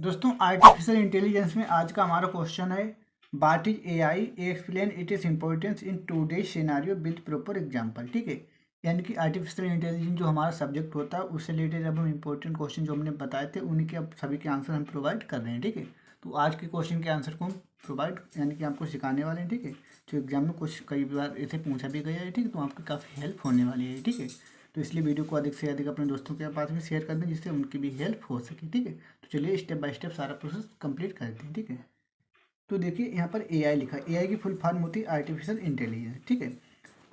दोस्तों artificial intelligence में आज का हमारा क्वेश्चन है what is AI, explain it is importance in today's scenario with proper example. ठीक है, यानी कि आर्टिफिशियल इंटेलिजेंस जो हमारा सब्जेक्ट होता है उससे रिलेटेड अब हम इंपॉर्टेंट क्वेश्चन जो हमने बताए थे उन्हीं के अब सभी के आंसर हम प्रोवाइड कर रहे हैं। ठीक है, तो आज के क्वेश्चन के आंसर को हम प्रोवाइड यानी कि आपको सिखाने वाले हैं। ठीक है, तो एग्जाम में कुछ कई बार इसे पूछा भी गया है। ठीक है, तो आपकी काफ़ी हेल्प होने वाली है। ठीक है, तो इसलिए वीडियो को अधिक से अधिक अपने दोस्तों के पास भी शेयर कर दें जिससे उनकी भी हेल्प हो सके। ठीक है, तो चलिए स्टेप बाय स्टेप सारा प्रोसेस कंप्लीट करते हैं। ठीक है, तो देखिए यहाँ पर एआई लिखा है। एआई की फुल फॉर्म होती है आर्टिफिशियल इंटेलिजेंस। ठीक है,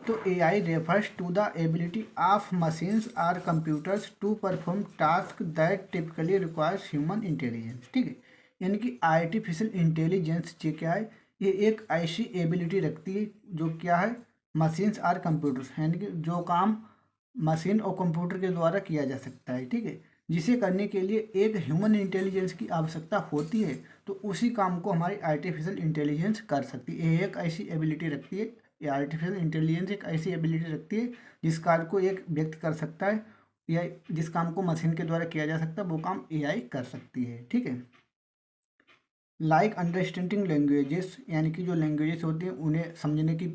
तो AI refers to the ability of machines और computers to perform task that typically requires human intelligence. ठीक है, यानी कि आर्टिफिशियल इंटेलिजेंस ये क्या है, ये एक ऐसी एबिलिटी रखती है जो क्या है, मशीन्स और कंप्यूटर्स, यानी कि जो काम मशीन और कंप्यूटर के द्वारा किया जा सकता है। ठीक है, जिसे करने के लिए एक ह्यूमन इंटेलिजेंस की आवश्यकता होती है, तो उसी काम को हमारी आर्टिफिशियल इंटेलिजेंस कर सकती है। ये एक ऐसी एबिलिटी रखती है, ये आर्टिफिशियल इंटेलिजेंस एक ऐसी एबिलिटी रखती है जिस कार्य को एक व्यक्ति कर सकता है या जिस काम को मशीन के द्वारा किया जा सकता है वो काम एआई कर सकती है। ठीक है, लाइक अंडरस्टैंडिंग लैंग्वेजेस, यानी कि जो लैंग्वेजेस होती हैं उन्हें समझने की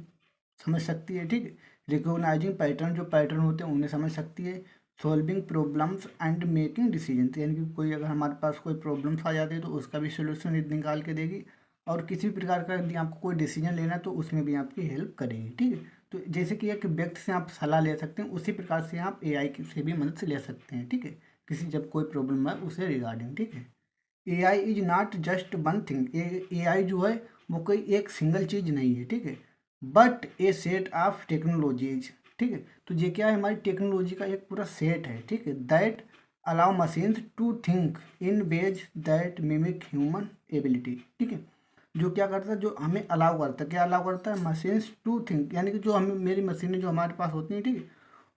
समझ सकती है। ठीक है, रिकोगनाइजिंग पैटर्न, जो पैटर्न होते हैं उन्हें समझ सकती है। Solving problems and making decision, यानी कि कोई अगर हमारे पास कोई प्रॉब्लम्स आ जाती है तो उसका भी सोल्यूशन निकाल के देगी, और किसी भी प्रकार का यदि आपको कोई डिसीजन लेना है तो उसमें भी आपकी हेल्प करेगी। ठीक है, तो जैसे कि एक व्यक्ति से आप सलाह ले सकते हैं उसी प्रकार से आप एआई से भी मदद से ले सकते हैं। ठीक है, किसी जब कोई प्रॉब्लम है उसे रिगार्डिंग। ठीक है, AI is not just one thing, AI जो है वो कोई एक सिंगल चीज़ नहीं है। ठीक है, but A set of technologies. ठीक है, तो ये क्या है, हमारी टेक्नोलॉजी का एक पूरा सेट है। ठीक है, that allow machines to think in ways that mimic human ability. ठीक है, जो क्या करता है, जो हमें अलाउ करता है, क्या अलाउ करता है, मशीन्स टू थिंक, यानी कि जो हमें मेरी मशीनें जो हमारे पास होती हैं, ठीक है,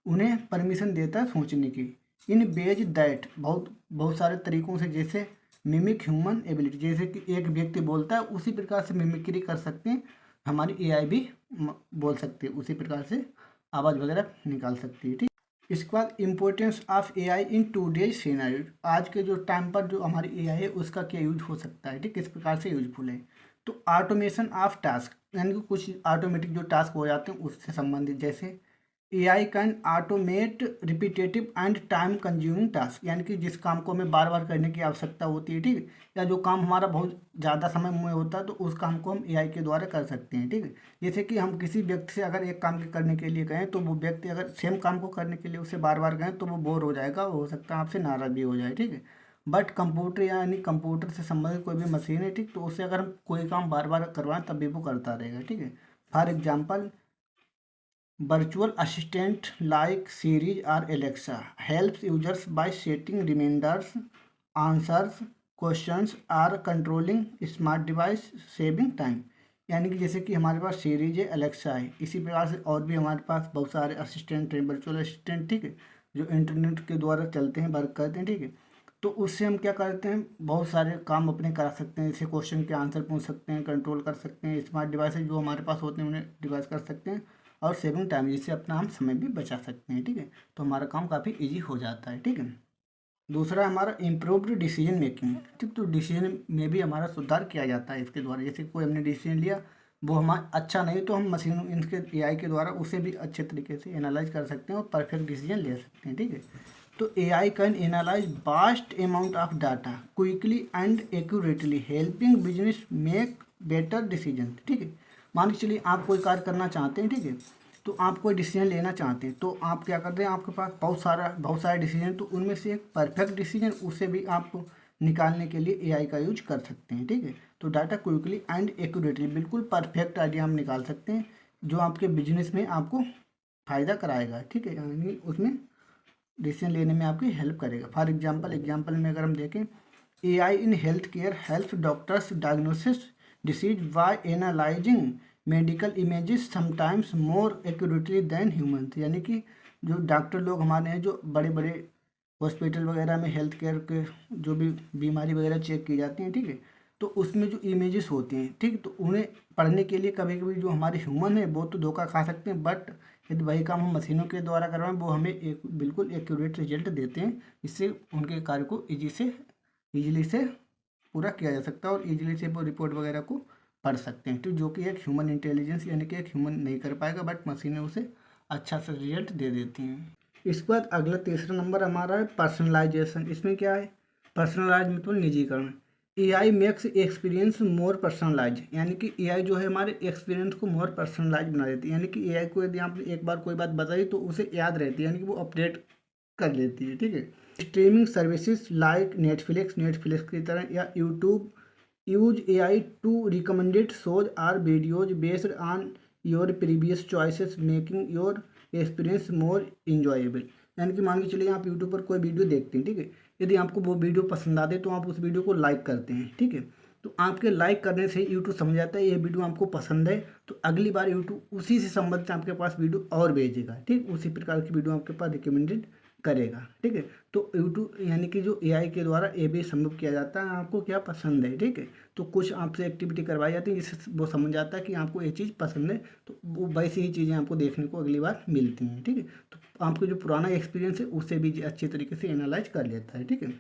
उन्हें परमिशन देता है सोचने की। इन वेज दैट, बहुत बहुत सारे तरीकों से, जैसे मिमिक ह्यूमन एबिलिटी, जैसे कि एक व्यक्ति बोलता है उसी प्रकार से मिमिक्री कर सकते हैं हमारी एआई भी, बोल सकती है उसी प्रकार से आवाज़ वगैरह निकाल सकती है। ठीक, इसके बाद importance of AI in today's scenario, आज के जो टाइम पर जो हमारी एआई है उसका क्या यूज हो सकता है। ठीक, किस प्रकार से यूजफुल है, तो ऑटोमेशन ऑफ टास्क, यानी कि कुछ ऑटोमेटिक जो टास्क हो जाते हैं उससे संबंधित, जैसे AI can automate repetitive and time consuming task, यानी कि जिस काम को हमें बार बार करने की आवश्यकता होती है। ठीक है, या जो काम हमारा बहुत ज़्यादा समय में होता है तो उस काम को हम एआई के द्वारा कर सकते हैं। ठीक है, जैसे कि हम किसी व्यक्ति से अगर एक काम के करने के लिए कहें तो वो व्यक्ति अगर सेम काम को करने के लिए उसे बार बार कहें तो वो बोर हो जाएगा, हो सकता है आपसे नाराज़ भी हो जाए। ठीक है, बट कंप्यूटर यानी कंप्यूटर से संबंधित कोई भी मशीन है, ठीक, तो उससे अगर हम कोई काम बार बार करवाएं तब भी वो करता रहेगा। ठीक है, for example virtual assistant like Siri or Alexa helps users by setting reminders, answers questions or controlling smart device, saving time। यानी कि जैसे कि हमारे पास सीरी है, अलेक्सा है, इसी प्रकार से और भी हमारे पास बहुत सारे असिस्टेंट हैं, वर्चुअल असिस्टेंट। ठीक है, जो इंटरनेट के द्वारा चलते हैं, वर्क करते हैं। ठीक है, तो उससे हम क्या करते हैं, बहुत सारे काम अपने करा सकते हैं, जैसे क्वेश्चन के आंसर पूछ सकते हैं, कंट्रोल कर सकते हैं, स्मार्ट डिवाइसेज जो हमारे पास होते हैं उन्हें डिवाइस कर सकते हैं, और सेविंग टाइम, जिससे अपना हम समय भी बचा सकते हैं। ठीक है, तो हमारा काम काफ़ी इजी हो जाता है। ठीक है, दूसरा हमारा इम्प्रूव्ड डिसीजन मेकिंग। ठीक, तो डिसीजन में भी हमारा सुधार किया जाता है इसके द्वारा, जैसे कोई हमने डिसीजन लिया वो हमारा अच्छा नहीं तो हम मशीन इनके एआई के द्वारा उसे भी अच्छे तरीके से एनालाइज कर सकते हैं और परफेक्ट डिसीजन ले सकते हैं। ठीक है, तो AI can analyse vast amount of data quickly and accurately helping business make better decision. ठीक है, मान के चलिए आप कोई कार्य करना चाहते हैं। ठीक है, तो आप कोई डिसीजन लेना चाहते हैं तो आप क्या करते हैं, आपके पास बहुत सारे डिसीजन, तो उनमें से एक परफेक्ट डिसीजन उसे भी आप निकालने के लिए एआई का यूज कर सकते हैं। ठीक है, तो डाटा क्विकली एंड एक्यूरेटली, बिल्कुल परफेक्ट आइडिया हम निकाल सकते हैं जो आपके बिजनेस में आपको फ़ायदा कराएगा। ठीक है, यानी उसमें डिसीजन लेने में आपकी हेल्प करेगा। फॉर एग्जाम्पल में अगर हम देखें, AI in health care help doctors diagnosis disease by analysing medical images sometimes more accurately than human, यानी कि जो डॉक्टर लोग हमारे हैं, जो बड़े बड़े हॉस्पिटल वगैरह में हेल्थ केयर के जो भी बीमारी वगैरह चेक की जाती हैं। ठीक है, तो उसमें जो इमेजेस होती हैं, ठीक, तो उन्हें पढ़ने के लिए कभी कभी जो हमारे ह्यूमन है वो तो धोखा खा सकते हैं, बट यदि वही काम हम मशीनों के द्वारा करवाएं वो हमें एक बिल्कुल एक्यूरेट रिजल्ट देते हैं, इससे उनके कार्य को ईजिली से पूरा किया जा सकता है और इजीली से वो रिपोर्ट वगैरह को पढ़ सकते हैं, तो जो कि एक ह्यूमन इंटेलिजेंस यानी कि एक ह्यूमन नहीं कर पाएगा, बट मशीनें उसे अच्छा सा रिजल्ट दे देती हैं। इसके बाद अगला तीसरा नंबर हमारा है पर्सनलाइजेशन। इसमें क्या है, पर्सनलाइज मतलब निजीकरण। AI makes experience more personalise, यानी कि एआई जो है हमारे एक्सपीरियंस को मोर पर्सनलाइज बना देती है, यानी कि एआई को यदि आपने एक बार कोई बात बताई तो उसे याद रहती है, यानी कि वो अपडेट कर लेती है, ठीक है। स्ट्रीमिंग सर्विसेज लाइक नेटफ्लिक्स की तरह या YouTube use AI to recommended shows or videos based on your previous choices making your experience more enjoyable. यानी कि मान के चलिए आप यूट्यूब पर कोई वीडियो देखते हैं, ठीक है, यदि आपको वो वीडियो पसंद आते तो आप उस वीडियो को लाइक करते हैं, ठीक है, तो आपके लाइक करने से यूट्यूब समझ जाता है ये वीडियो आपको पसंद है, तो अगली बार यूट्यूब उसी से संबंधित आपके पास वीडियो और भेजेगा, ठीक, उसी प्रकार की वीडियो आपके पास रिकमेंडेड करेगा, ठीक है। तो यूट्यूब यानी कि जो एआई के द्वारा ये भी संभव किया जाता है आपको क्या पसंद है, ठीक है, तो कुछ आपसे एक्टिविटी करवाई जाती है जिससे वो समझ जाता है कि आपको ये चीज़ पसंद है, तो वो वैसी ही चीज़ें आपको देखने को अगली बार मिलती हैं, ठीक है, तो आपको जो पुराना एक्सपीरियंस है उससे भी अच्छी तरीके से एनालाइज कर लेता है, ठीक है।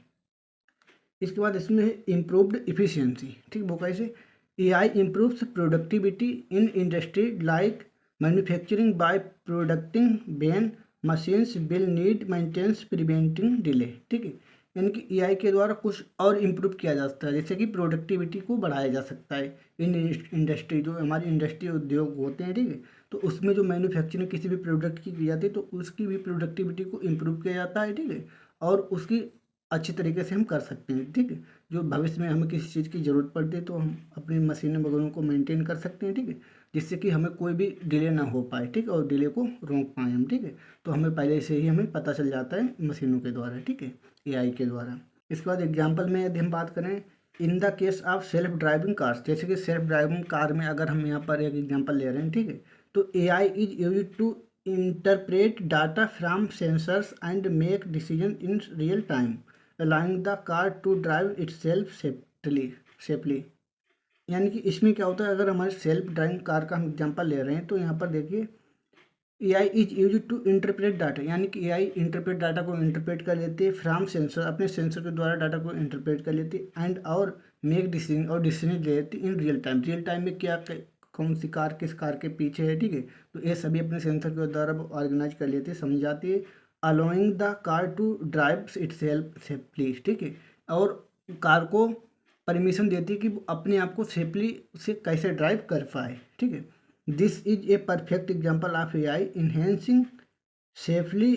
इसके बाद इसमें है इम्प्रूव्ड इफिशियंसी, ठीक, वो कैसे, AI improves productivity in industry like manufacturing bye प्रोडक्टिंग Ben machines will need maintenance preventing delay, ठीक है, यानी कि एआई के द्वारा कुछ और इम्प्रूव किया जा सकता है, जैसे कि प्रोडक्टिविटी को बढ़ाया जा सकता है इन इंडस्ट्री, जो हमारी इंडस्ट्री उद्योग होते हैं, ठीक है, तो उसमें जो मैन्युफैक्चरिंग किसी भी प्रोडक्ट की जाती है तो उसकी भी प्रोडक्टिविटी को इम्प्रूव किया जाता है, ठीक है, और उसकी अच्छी तरीके से हम कर सकते हैं, ठीक है, जो भविष्य में हमें किसी चीज़ की ज़रूरत पड़ती है तो हम अपनी मशीनें वगैरह को मेंटेन कर सकते हैं, ठीक है, जिससे कि हमें कोई भी डिले ना हो पाए, ठीक है, और डिले को रोक पाएँ हम, ठीक है, तो हमें पहले से ही हमें पता चल जाता है मशीनों के द्वारा, ठीक है, एआई के द्वारा। इसके बाद एग्जाम्पल में यदि हम बात करें in the case of self driving cars, जैसे कि सेल्फ ड्राइविंग कार में अगर हम यहाँ पर एक एग्जाम्पल ले रहे हैं, ठीक है, तो AI is used to interpret data from sensors and make decision in real time allowing the car to drive itself safely। यानी कि इसमें क्या होता है, अगर हमारे सेल्फ ड्राइविंग कार का हम एग्जांपल ले रहे हैं तो यहाँ पर देखिए AI is use to interpret data, यानी कि एआई इंटरप्रेट डाटा को इंटरप्रेट कर लेती है फ्रॉम सेंसर, अपने सेंसर के द्वारा डाटा को इंटरप्रेट कर लेती है एंड और मेक डिसीजन और डिसीजन ले लेती है इन रियल टाइम में क्या कौन सी कार किस कार के पीछे है, ठीक है, तो ये सभी अपने सेंसर के द्वारा ऑर्गेनाइज कर लेती है, समझ जाती है, allowing the car to drive itself safely, ठीक है, और कार को परमिशन देती है कि वो अपने आप को सेफली से कैसे ड्राइव कर पाए, ठीक है। This is a perfect example of AI enhancing safely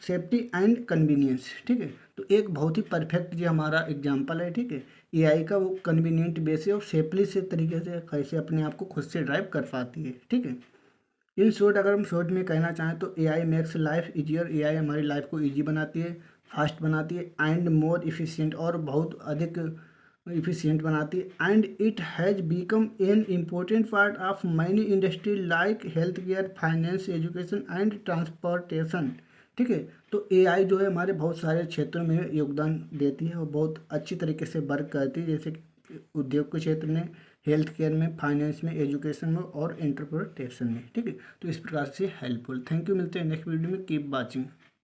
safety and convenience, ठीक है, तो एक बहुत ही परफेक्ट जो हमारा एग्जांपल है, ठीक है, एआई का, वो कन्वीनियंट बेस है और सेफली से तरीके से कैसे अपने आप को खुद से ड्राइव कर पाती है, ठीक है। इन शॉर्ट अगर हम शॉर्ट में कहना चाहें तो AI makes life easier, AI हमारी लाइफ को ईजी बनाती है, फास्ट बनाती है एंड मोर इफिशिएंट, और बहुत अधिक इफिशिएंट बनाती है, and it has become an important part of many industry like health care finance education and transportation, ठीक है, तो एआई जो है हमारे बहुत सारे क्षेत्रों में योगदान देती है और बहुत अच्छी तरीके से वर्क करती है, जैसे कि उद्योग के क्षेत्र में, हेल्थ केयर में, फाइनेंस में, एजुकेशन में और इंटरप्रिटेशन में, ठीक है, तो इस प्रकार से हेल्पफुल। थैंक यू, मिलते हैं नेक्स्ट वीडियो में, कीप वाचिंग।